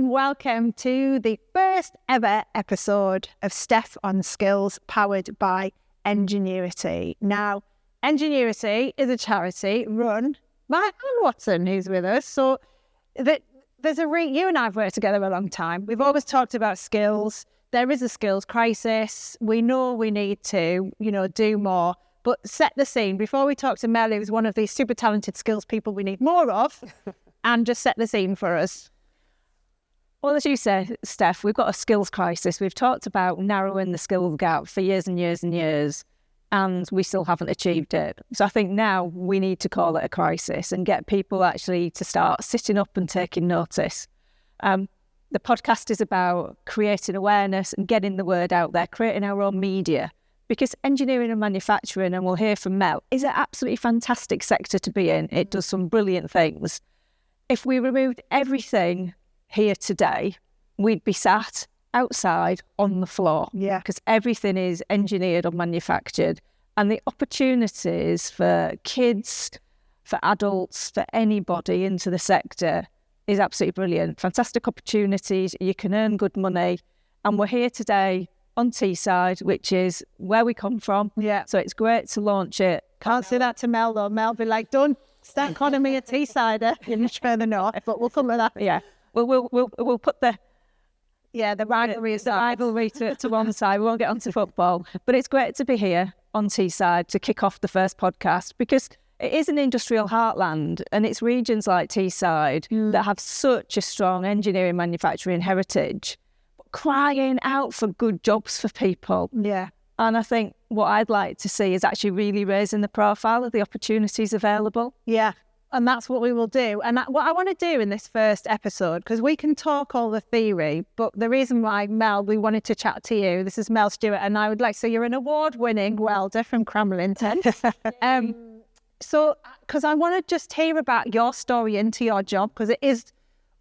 and welcome to the first ever episode of Steph on Skills powered by Ingenuity. Now, Ingenuity is a charity run by Alan Watson, who's with us. So there's you and I have worked together a long time. We've always talked about skills. There is a skills crisis. We know we need to, do more. But set the scene. Before we talk to Mel, who's one of these super talented skills people we need more of, and just set the scene for us. Well, as you said, Steph, we've got a skills crisis. We've talked about narrowing the skills gap for years and years and years, and we still haven't achieved it. So I think now we need to call it a crisis and get people actually to start sitting up and taking notice. The podcast is about creating awareness and getting the word out there, creating our own media. Because engineering and manufacturing, and we'll hear from Mel, is an absolutely fantastic sector to be in. It does some brilliant things. If we removed everything here today, we'd be sat outside on the floor. Yeah. Because everything is engineered or manufactured. And the opportunities for kids, for adults, for anybody into the sector is absolutely brilliant. Fantastic opportunities. You can earn good money. And we're here today on Teesside, which is where we come from. Yeah. So it's great to launch it. Can't say that to Mel, though. Mel be like, don't start calling me a Teessider. You're much further north, but we'll come with that. Yeah. We'll put the rivalry to one side. We won't get onto football. But it's great to be here on Teesside to kick off the first podcast, because it is an industrial heartland, and it's regions like Teesside that have such a strong engineering manufacturing heritage, crying out for good jobs for people. Yeah. And I think what I'd like to see is actually really raising the profile of the opportunities available. Yeah. And that's what we will do. And what I want to do in this first episode, because we can talk all the theory, but the reason why, Mel, we wanted to chat to you, this is Mel Stewart, and I would like, so you're an award-winning welder from Cramlington. So, because I want to just hear about your story into your job, because it is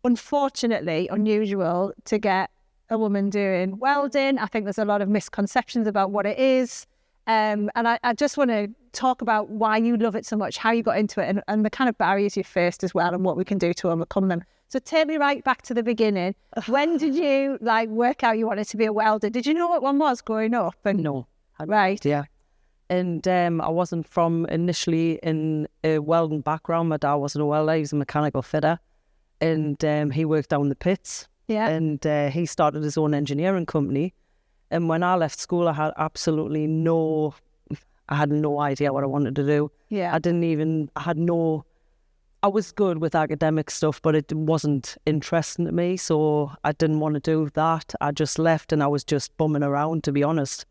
unfortunately unusual to get a woman doing welding. I think there's a lot of misconceptions about what it is. And I just want to talk about why you love it so much, how you got into it, and the kind of barriers you faced as well, and what we can do to overcome them. So take me right back to the beginning. When did you work out you wanted to be a welder? Did you know what one was growing up? No. Right. Yeah. And I wasn't from initially in a welding background. My dad wasn't a welder. He was a mechanical fitter. And he worked down the pits. Yeah. And he started his own engineering company. And when I left school, I had no idea what I wanted to do. Yeah. I was good with academic stuff, but it wasn't interesting to me. So I didn't want to do that. I just left, and I was just bumming around, to be honest.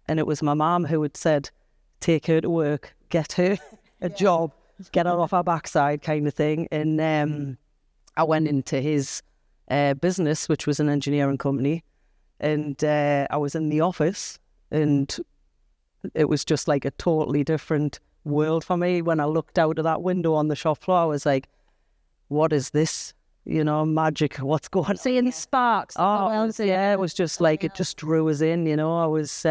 And it was my mum who had said, take her to work, get her a job, get her off her backside kind of thing. And I went into his business, which was an engineering company, and I was in the office, and it was just like a totally different world for me. When I looked out of that window on the shop floor, I was like, what is this? Magic, what's going on? Seeing the sparks. It was just like, it just drew us in, I was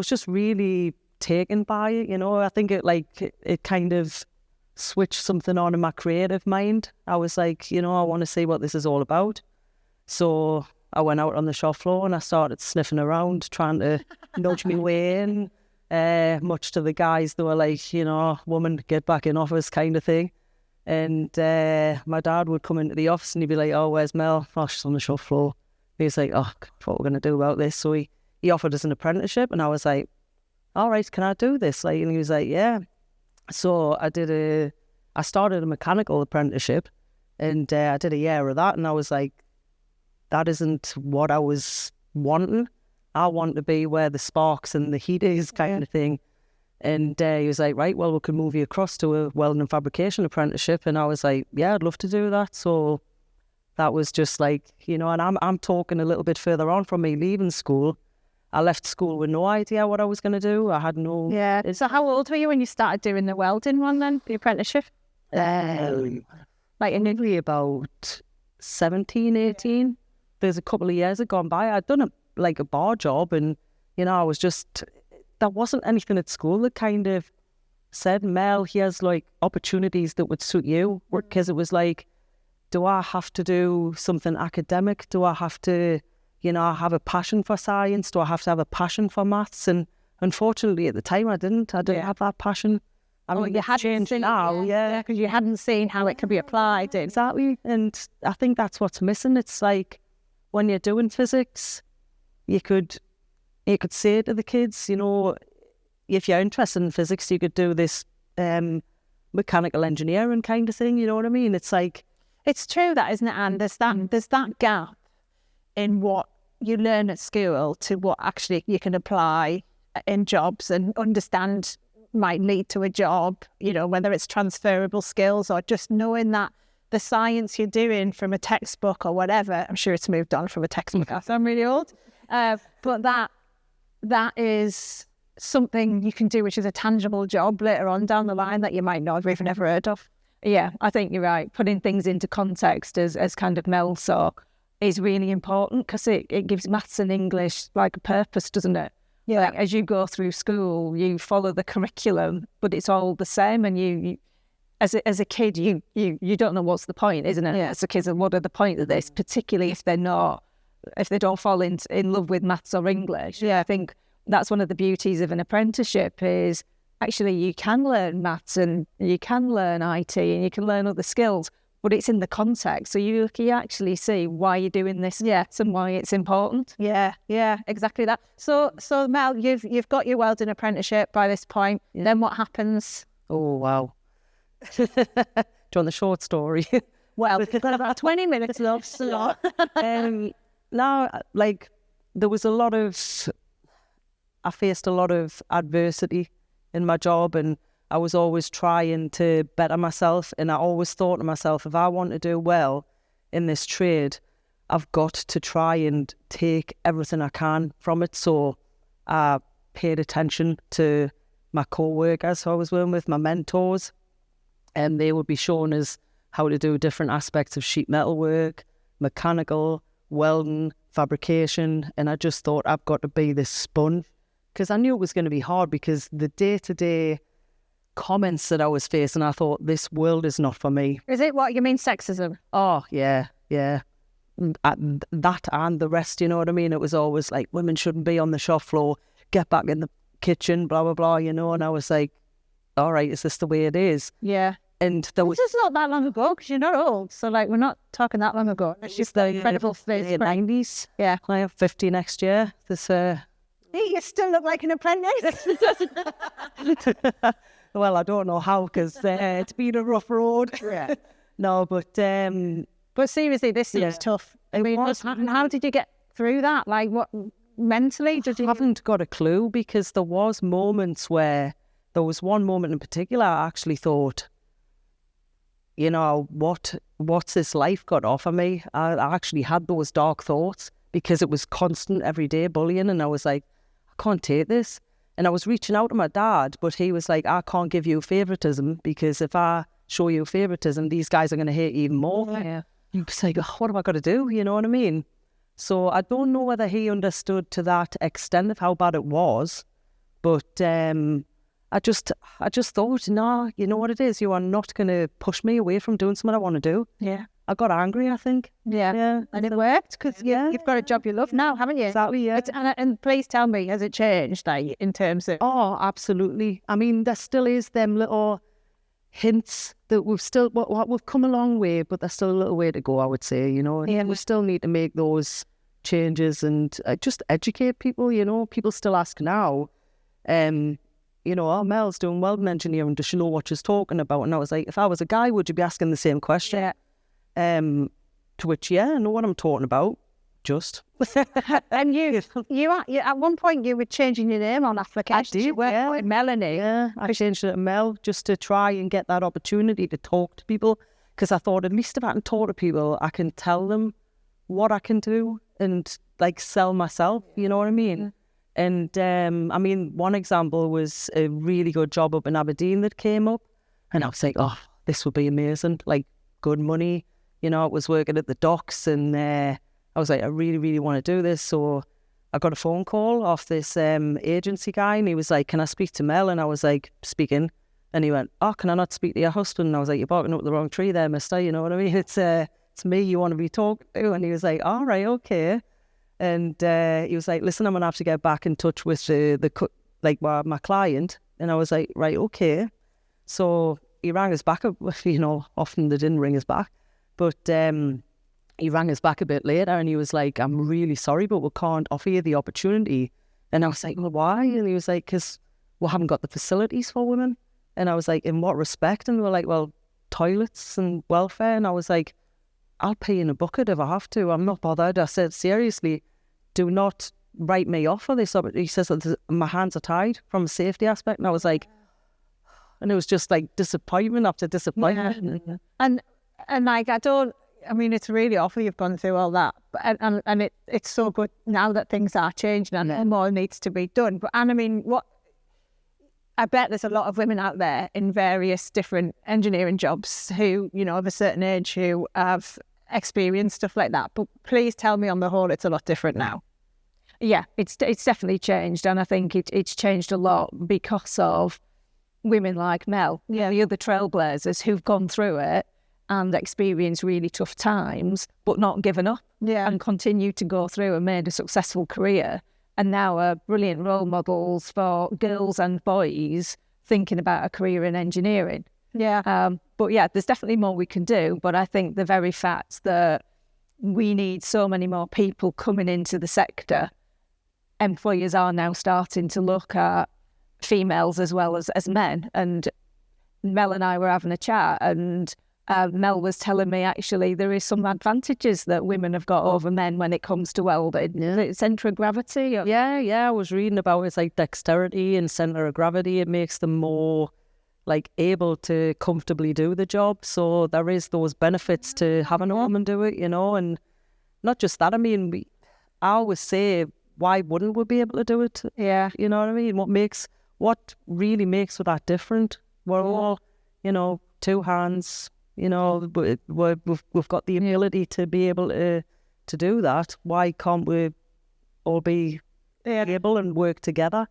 just really taken by it, I think it kind of switched something on in my creative mind. I was like, I want to see what this is all about. So I went out on the shop floor and I started sniffing around, trying to nudge my way in. Much to the guys, they were like, woman, get back in office kind of thing. And my dad would come into the office and he'd be like, oh, where's Mel? Oh, she's on the shop floor. And he's like, oh, what we're going to do about this? So he offered us an apprenticeship, and I was like, all right, can I do this? And he was like, yeah. So I started a mechanical apprenticeship, and I did a year of that, and I was like, that isn't what I was wanting. I want to be where the sparks and the heat is kind of thing. And he was like, right, well, we can move you across to a welding and fabrication apprenticeship. And I was like, yeah, I'd love to do that. So that was just like, and I'm talking a little bit further on from me leaving school. I left school with no idea what I was going to do. I had no... Yeah. So how old were you when you started doing the welding one then, the apprenticeship? Maybe about 17, 18. There's a couple of years had gone by. I'd done a bar job, and, I was just... There wasn't anything at school that kind of said, Mel, here's opportunities that would suit you. Because it was do I have to do something academic? Do I have to, have a passion for science? Do I have to have a passion for maths? And unfortunately, at the time, I didn't have that passion. I mean, you hadn't seen now, because you hadn't seen how it could be applied. Exactly, and I think that's what's missing. It's like when you're doing physics, you could say to the kids, if you're interested in physics, you could do this mechanical engineering kind of thing. You know what I mean? It's like, it's true that, isn't it? And there's that gap in what you learn at school to what actually you can apply in jobs and understand might lead to a job, whether it's transferable skills or just knowing that the science you're doing from a textbook or whatever, I'm sure it's moved on from a textbook. I'm really old. But that is something you can do, which is a tangible job later on down the line that you might not have even ever heard of. Yeah, I think you're right. Putting things into context, as kind of Mel saw, is really important because it gives maths and English like a purpose, doesn't it? Yeah. Like, as you go through school, you follow the curriculum, but it's all the same. And you as a kid, you don't know what's the point, isn't it? Yeah. As a kid, what are the point of this? Particularly if they don't fall in love with maths or English. Yeah, I think that's one of the beauties of an apprenticeship is actually you can learn maths and you can learn IT and you can learn other skills, but it's in the context. So you actually see why you're doing this, and why it's important. Yeah, exactly that. So Mel, you've got your welding apprenticeship by this point. Yeah. Then what happens? Oh, wow. Do you want the short story? Well, we've got about 20 minutes left. So. Now, like, I faced a lot of adversity in my job, and I was always trying to better myself, and I always thought to myself, if I want to do well in this trade, I've got to try and take everything I can from it. So I paid attention to my co-workers who I was working with, my mentors, and they would be showing us how to do different aspects of sheet metal work, mechanical, welding, fabrication, and I just thought I've got to be this sponge, because I knew it was going to be hard, because the day-to-day comments that I was facing, I thought, this world is not for me. Is it what you mean, sexism? Oh, yeah. That and the rest, you know what I mean? It was always like, women shouldn't be on the shop floor, get back in the kitchen, blah, blah, blah, and I was like, all right, is this the way it is? Yeah. And there was... This is not that long ago, because you're not old, so like we're not talking that long ago. It's just the incredible phase. 90s. Yeah. I have 50 next year. You still look like an apprentice. Well, I don't know how, because it's been a rough road. Yeah. No, but seriously, this seems tough. I mean, how did you get through that? Like, what mentally? I haven't got a clue, because there was one moment in particular I actually thought, what's this life got to offer me? I actually had those dark thoughts, because it was constant everyday bullying, and I was like, I can't take this. And I was reaching out to my dad, but he was like, I can't give you favoritism, because if I show you favoritism, these guys are going to hate you even more. Yeah. And I was like, what have I got to do? You know what I mean? So I don't know whether he understood to that extent of how bad it was, but I just thought, no, you know what it is? You are not going to push me away from doing something I want to do. Yeah. I got angry, I think. Yeah. And it worked, because you've got a job you love now, haven't you? Exactly, yeah. And please tell me, has it changed, like, in terms of... Oh, absolutely. I mean, there still is them little hints that we've come a long way, but there's still a little way to go, I would say, Yeah. We still need to make those changes and just educate people, People still ask now, oh, Mel's doing welding engineering, does she know what she's talking about? And I was like, if I was a guy, would you be asking the same question? Yeah. To which, I know what I'm talking about. Just. And you at one point you were changing your name on applications. I did, you weren't with Melanie. Yeah, I changed it to Mel, just to try and get that opportunity to talk to people, because I thought, at least if I can talk to people, I can tell them what I can do and like sell myself. You know what I mean? And I mean, one example was a really good job up in Aberdeen that came up, and I was like, oh, this would be amazing, like good money. I was working at the docks, and I was like, I really, really want to do this. So I got a phone call off this agency guy, and he was like, can I speak to Mel? And I was like, speaking. And he went, oh, can I not speak to your husband? And I was like, you're barking up the wrong tree there, mister. You know what I mean? It's it's me you want to be talking to. And he was like, all right, okay. And he was like, listen, I'm going to have to get back in touch with my client. And I was like, right, okay. So he rang us back, often they didn't ring us back. But he rang us back a bit later and he was like, I'm really sorry, but we can't offer you the opportunity. And I was like, well, why? And he was like, because we haven't got the facilities for women. And I was like, in what respect? And they were like, well, toilets and welfare. And I was like, I'll pay in a bucket if I have to. I'm not bothered. I said, seriously, do not write me off for this. He says that my hands are tied from a safety aspect. And I was like, and it was just like disappointment after disappointment. Yeah. And like, it's really awful you've gone through all that. And it's so good now that things are changing and more needs to be done. But, and I mean, I bet there's a lot of women out there in various different engineering jobs who, of a certain age who have experienced stuff like that. But please tell me on the whole, it's a lot different now. Yeah, it's definitely changed. And I think it's changed a lot because of women like Mel, the other trailblazers who've gone through it and experienced really tough times, but not given up and continued to go through and made a successful career. And now are brilliant role models for girls and boys thinking about a career in engineering. Yeah. But yeah, there's definitely more we can do. But I think the very fact that we need so many more people coming into the sector, employers are now starting to look at females as well as men. And Mel and I were having a chat and Mel was telling me actually there is some advantages that women have got over men when it comes to welding. Yeah. Centre of gravity. Yeah. I was reading about it's like dexterity and centre of gravity. It makes them more like able to comfortably do the job. So there is those benefits to having a woman do it, and not just that. I mean, I always say, why wouldn't we be able to do it? Yeah. You know what I mean? What really makes that different? We're all, two hands. We've got the ability to be able to do that. Why can't we all be able and work together?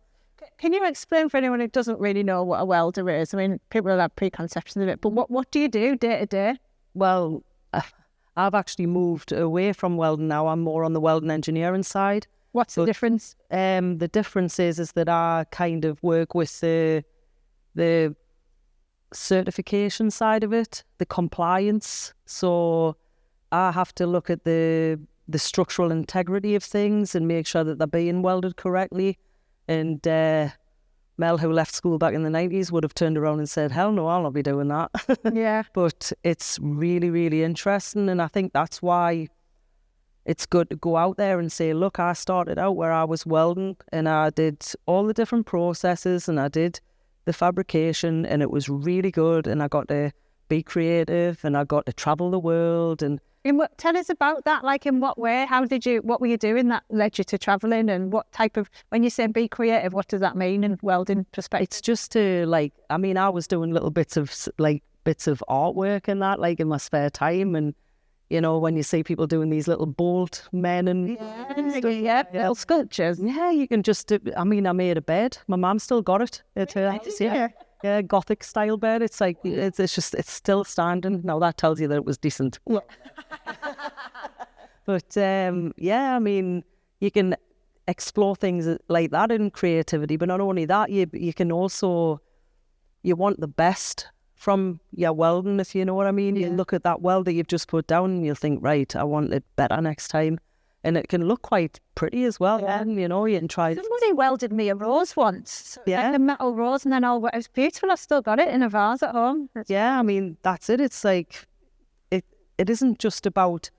Can you explain for anyone who doesn't really know what a welder is? I mean, people will have preconceptions of it, but what do you do day to day? Well, I've actually moved away from welding now. I'm more on the welding engineering side. What's the difference? The difference is that I kind of work with the certification side of it, the compliance. So I have to look at the structural integrity of things and make sure that they're being welded correctly. And Mel, who left school back in the 90s, would have turned around and said, hell no, I'll not be doing that. Yeah. But it's really, really interesting. And I think that's why it's good to go out there and say, look, I started out where I was welding and I did all the different processes and I did the fabrication and it was really good and I got to be creative and I got to travel the world. And tell us about that, like in what way? What were you doing that led you to travelling, and what type of, when you say be creative, what does that mean in welding perspective? It's just to I was doing little bits of artwork and that, like in my spare time. And, when you see people doing these little bolt men and little sculptures. Yeah, you can just do, I made a bed. My mum still got it. At her house, yeah, Gothic style bed. It's like, it's still standing. Now that tells you that it was decent. Yeah. But you can explore things like that in creativity. But not only that, you can also, you want the best from your welding, if you know what I mean. Yeah. You look at that weld that you've just put down and you'll think, right, I want it better next time. And it can look quite pretty as well. Yeah. And, you can try. Somebody welded me a rose once. Yeah. Like a metal rose, and then it was beautiful. I've still got it in a vase at home. Yeah, that's it. It's like, it isn't just about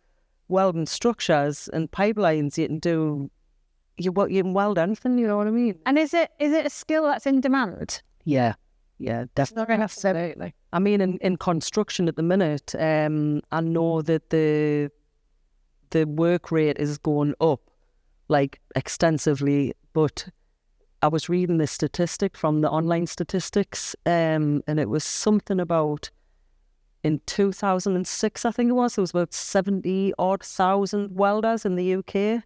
welding structures and pipelines. You can weld anything, you know what I mean? And is it a skill that's in demand? Yeah, definitely. Absolutely. In construction at the minute, I know that the work rate is going up, like, extensively, but I was reading the statistic from the online statistics, and it was something about, in 2006, I think it was, there was about 70,000 welders in the UK,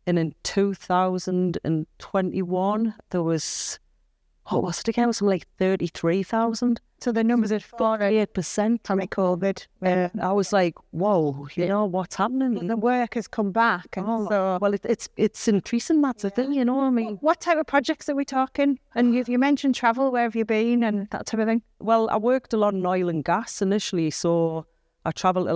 and in 2021, there was what was it again? It was like 33,000. So the numbers are 48% from COVID. I was like, whoa, you know, what's happening? The work has come back. And so, well, it's increasing, that's the thing, you know. I mean, what type of projects are we talking? And you mentioned travel, where have you been and that type of thing? Well, I worked a lot in oil and gas initially, so I travelled to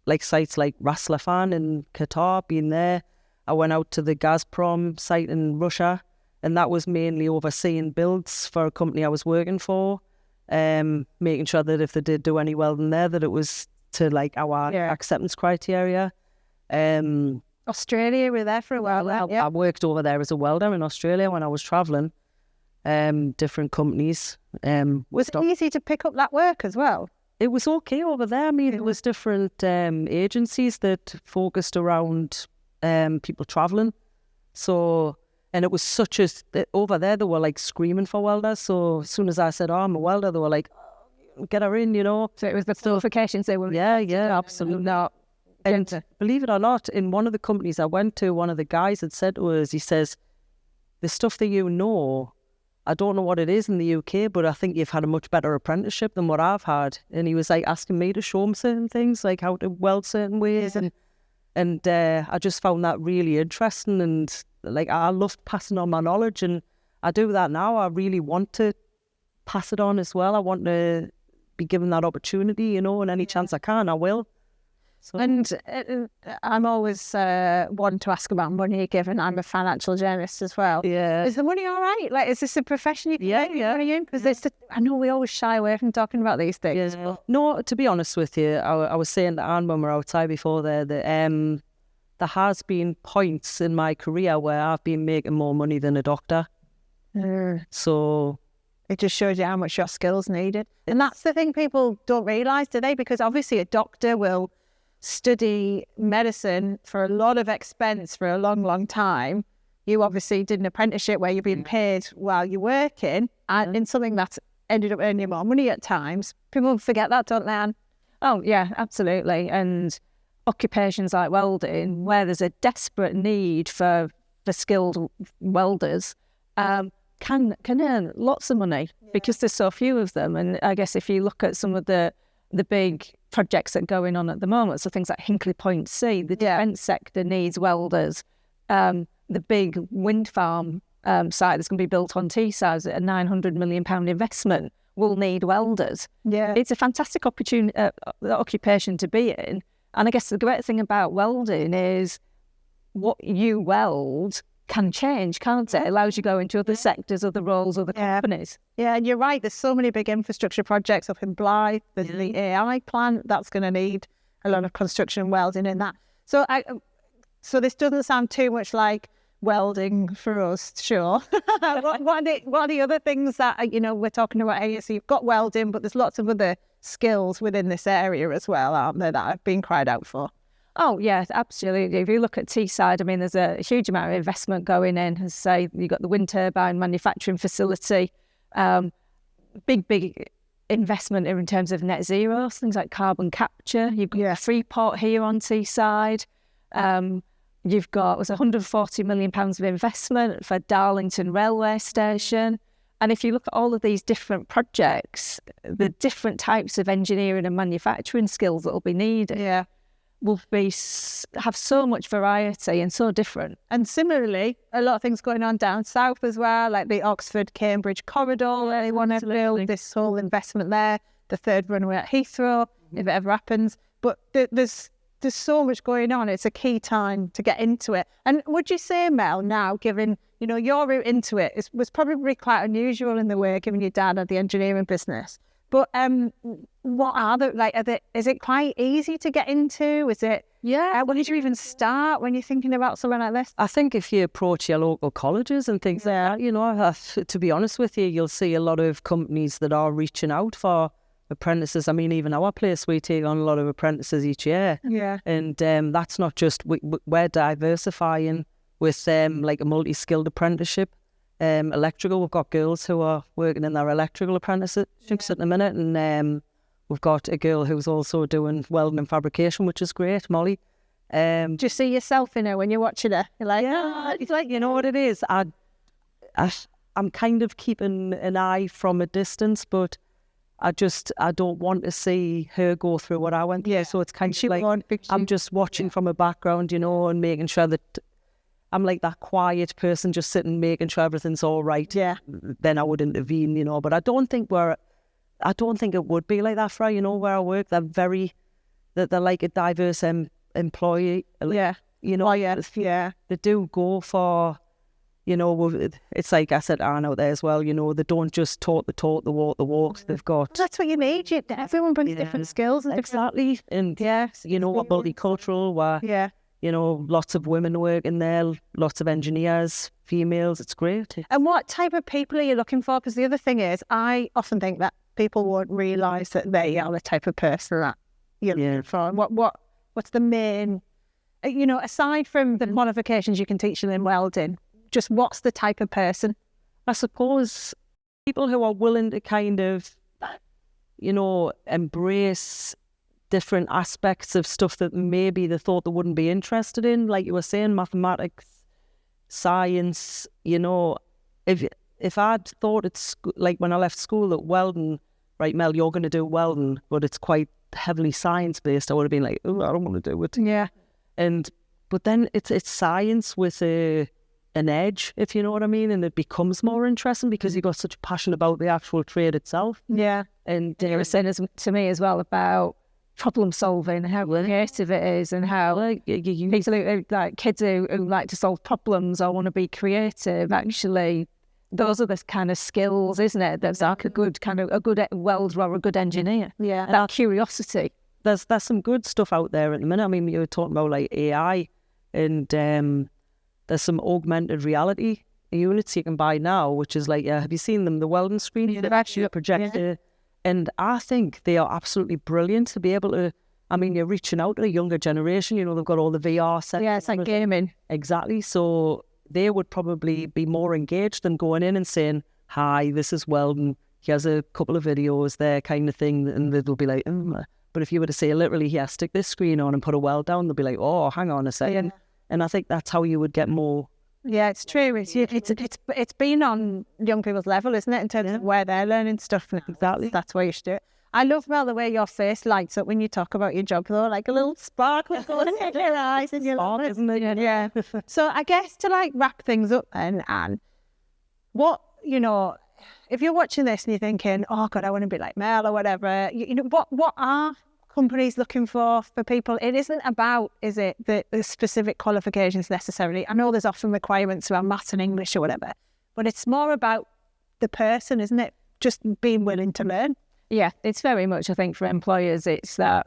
like sites like Ras Laffan in Qatar, being there. I went out to the Gazprom site in Russia, and that was mainly overseeing builds for a company I was working for, making sure that if they did do any welding there, that it was to like our acceptance criteria. Australia, we were there for a while. I worked over there as a welder in Australia when I was travelling, different companies. Was it easy to pick up that work as well? It was okay over there. I mean, it was different agencies that focused around people travelling. So, and it was such a, over there they were like screaming for welders. So as soon as I said, oh, I'm a welder, they were like, get her in, you know. So it was the qualifications they were... Yeah, absolutely. Not. And believe it or not, in one of the companies I went to, one of the guys had said to us, he says, the stuff that you know, I don't know what it is in the UK, but I think you've had a much better apprenticeship than what I've had. And he was like asking me to show him certain things, like how to weld certain ways. And I just found that really interesting. And like, I loved passing on my knowledge, and I do that now. I really want to pass it on as well. I want to be given that opportunity, you know, and any chance I can, I will. So. And I'm always one to ask about money, given I'm a financial journalist as well. Yeah. Is the money all right? Like, is this a profession you can make money in? Because I know we always shy away from talking about these things. Yeah. No, to be honest with you, I was saying to Anne when we were outside before there that there has been points in my career where I've been making more money than a doctor. So... it just shows you how much your skills needed. And that's the thing people don't realise, do they? Because obviously a doctor will study medicine for a lot of expense for a long, long time. You obviously did an apprenticeship where you're being paid while you're working, and in something that's ended up earning more money at times. People forget that, don't they, Anne? Oh, yeah, absolutely. And occupations like welding, where there's a desperate need for skilled welders, can earn lots of money because there's so few of them. And I guess if you look at some of the big projects that are going on at the moment, so things like Hinkley Point C, the defence sector needs welders. The big wind farm site that's going to be built on Teesside, a £900 million investment, will need welders. Yeah, it's a fantastic occupation to be in. And I guess the great thing about welding is what you weld can change, can't it? It allows you to go into other sectors, other roles, other companies. Yeah, and you're right. There's so many big infrastructure projects up in Blythe. There's the AI plant that's going to need a lot of construction welding in that. So, so this doesn't sound too much like welding for us, sure. what are the other things that we're talking about here? So you've got welding, but there's lots of other skills within this area as well, aren't there, that have been cried out for? Oh, yeah, absolutely. If you look at Teesside, I mean, there's a huge amount of investment going in. As I say, you've got the wind turbine manufacturing facility, big investment in terms of net zero, things like carbon capture. You've got a Freeport here on Teesside. You've got, was £140 million of investment for Darlington railway station. And if you look at all of these different projects, the different types of engineering and manufacturing skills that will be needed will have so much variety and so different. And similarly, a lot of things going on down south as well, like the Oxford-Cambridge corridor. They want to build this whole investment there, the third runway at Heathrow, if it ever happens. But there's so much going on. It's a key time to get into it. And would you say, Mel, now, given your route into it, was probably quite unusual in the way, given your dad had the engineering business. But what are is it quite easy to get into? Is it, when did you even start when you're thinking about something like this? I think if you approach your local colleges and things like that, to be honest with you, you'll see a lot of companies that are reaching out for apprentices. I mean, even our place, we take on a lot of apprentices each year. Yeah. And that's not just, we're diversifying with like a multi-skilled apprenticeship. Electrical, we've got girls who are working in their electrical apprenticeships at the minute, and we've got a girl who's also doing welding and fabrication, which is great, Molly. Do you see yourself in her when you're watching her? You're like, it's like, you know what it is, I I'm kind of keeping an eye from a distance, but I don't want to see her go through what I went through. So it's kind of like I'm just watching from a background, you know, and making sure that I'm like that quiet person just sitting making sure everything's all right. Yeah. Then I would intervene, you know. But I don't think it would be like that for her, you know, where I work. They're like a diverse employee. Yeah. You know, they do go for, you know, it's like I said, Anne out there as well, you know, they don't just talk the talk, they walk the walk. They've got... That's what you need. Everyone brings different skills. And exactly. And, you know, multicultural, where, you know, lots of women work in there, lots of engineers, females. It's great. And what type of people are you looking for? Because the other thing is, I often think that people won't realise that they are the type of person that you're looking for. What's the main... You know, aside from the qualifications you can teach them in welding, just what's the type of person? I suppose people who are willing to kind of, you know, embrace different aspects of stuff that maybe they thought they wouldn't be interested in. Like you were saying, mathematics, science, you know, if I'd thought it's like when I left school that welding, right, Mel, you're going to do welding, but it's quite heavily science-based, I would have been like, oh, I don't want to do it. Yeah. But then it's science with an edge, if you know what I mean, and it becomes more interesting because you've got such a passion about the actual trade itself. Yeah. And they were saying to me as well about problem solving, how creative it is, and how people like kids who like to solve problems or want to be creative. Actually, those are the kind of skills, isn't it? That's like a good welder or a good engineer. Yeah. And our curiosity. There's some good stuff out there at the minute. I mean, you were talking about like AI, and there's some augmented reality units you can buy now, which is like, have you seen them? The welding screen, they're actually a projector, and I think they are absolutely brilliant to be able to. I mean, you're reaching out to a younger generation. You know, they've got all the VR sets. Yeah, it's like gaming. Exactly. So they would probably be more engaged than going in and saying, "Hi, this is welding. Here's a couple of videos there," kind of thing, and they'll be like, But if you were to say literally, here, stick this screen on and put a weld down, they'll be like, oh, hang on a second. And I think that's how you would get more. Yeah, it's true. It's been on young people's level, isn't it, in terms of where they're learning stuff. Exactly. That's where you should do it. I love, Mel, the way your face lights up when you talk about your job, though, like a little sparkle going in your eyes. And you love it, isn't it? Yeah. So I guess to like wrap things up then, Anne, what, you know, if you're watching this and you're thinking, oh God, I want to be like Mel or whatever, you know, what are companies looking for people? It isn't about, is it, the specific qualifications necessarily. I know there's often requirements around maths and English or whatever, but it's more about the person, isn't it? Just being willing to learn. Yeah, it's very much, I think, for employers, it's that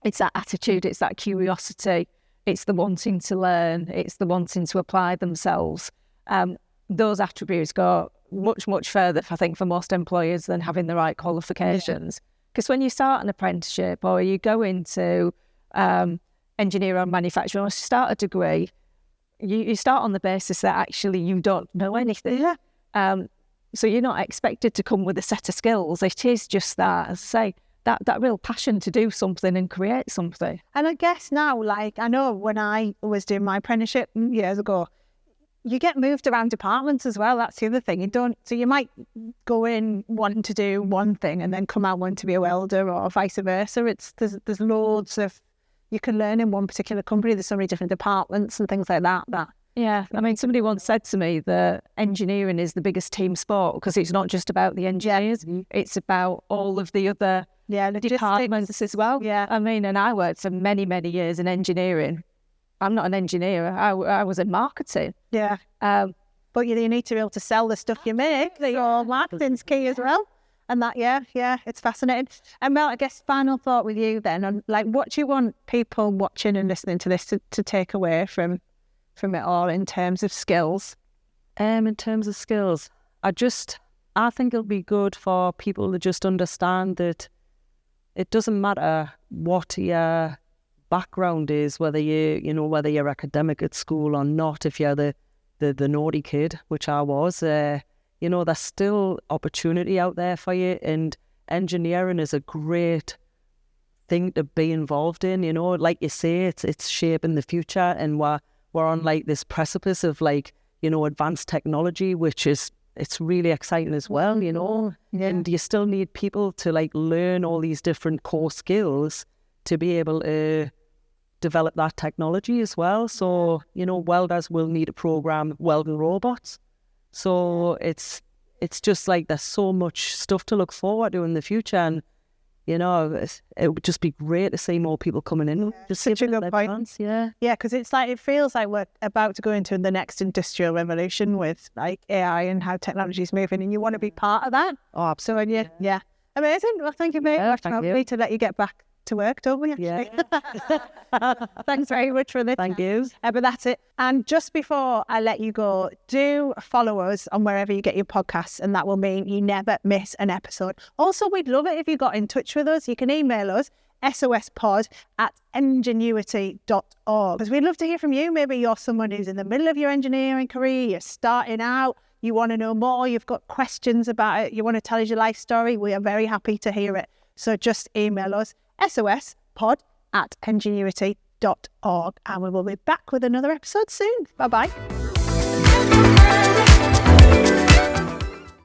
attitude, it's that curiosity, it's the wanting to learn, it's the wanting to apply themselves. Those attributes go much, much further, I think, for most employers than having the right qualifications. Because when you start an apprenticeship or you go into engineering or manufacturing or start a degree, you start on the basis that actually you don't know anything. So you're not expected to come with a set of skills. It is just that, as I say, that real passion to do something and create something. And I guess now, like, I know when I was doing my apprenticeship years ago, you get moved around departments as well. That's the other thing. So you might go in wanting to do one thing and then come out wanting to be a welder, or vice versa. There's loads of, you can learn in one particular company. There's so many different departments and things like that. Yeah, I mean, somebody once said to me that engineering is the biggest team sport because it's not just about the engineers, it's about all of the other departments as well. Yeah, I mean, and I worked for many, many years in engineering. I'm not an engineer. I was in marketing. Yeah. But you need to be able to sell the stuff you make. Your marketing's key as well. And that, it's fascinating. And Mel, I guess final thought with you then, on like, what do you want people watching and listening to this to take away from it all in terms of skills? In terms of skills, I think it'll be good for people to just understand that it doesn't matter what your background is, whether you're academic at school or not. If you're the naughty kid, which I was, there's still opportunity out there for you, and engineering is a great thing to be involved in. You know, like you say, it's shaping the future, and we're on like this precipice of like, advanced technology, which is it's really exciting as well, you know. And you still need people to like learn all these different core skills to be able to develop that technology as well. So, you know, welders will need to program welding robots. So it's just like there's so much stuff to look forward to in the future. And, you know, it would just be great to see more people coming in. Just such a good point. Yeah, because it's like, it feels like we're about to go into the next industrial revolution with like AI and how technology is moving, and you want to be part of that. Oh, absolutely. So yeah. Amazing. Well, thank you very much. Thank We you. need to let you get back to work, don't we? Yeah. Thanks very much for this. Thank you. But that's it. And just before I let you go, do follow us on wherever you get your podcasts, and that will mean you never miss an episode. Also, we'd love it if you got in touch with us. You can email us, SOSpod@ingenuity.org, because we'd love to hear from you. Maybe you're someone who's in the middle of your engineering career, you're starting out, you want to know more, you've got questions about it, you want to tell us your life story. We are very happy to hear it. So just email us, SOSpod@ingenuity.org, and we will be back with another episode soon. Bye-bye.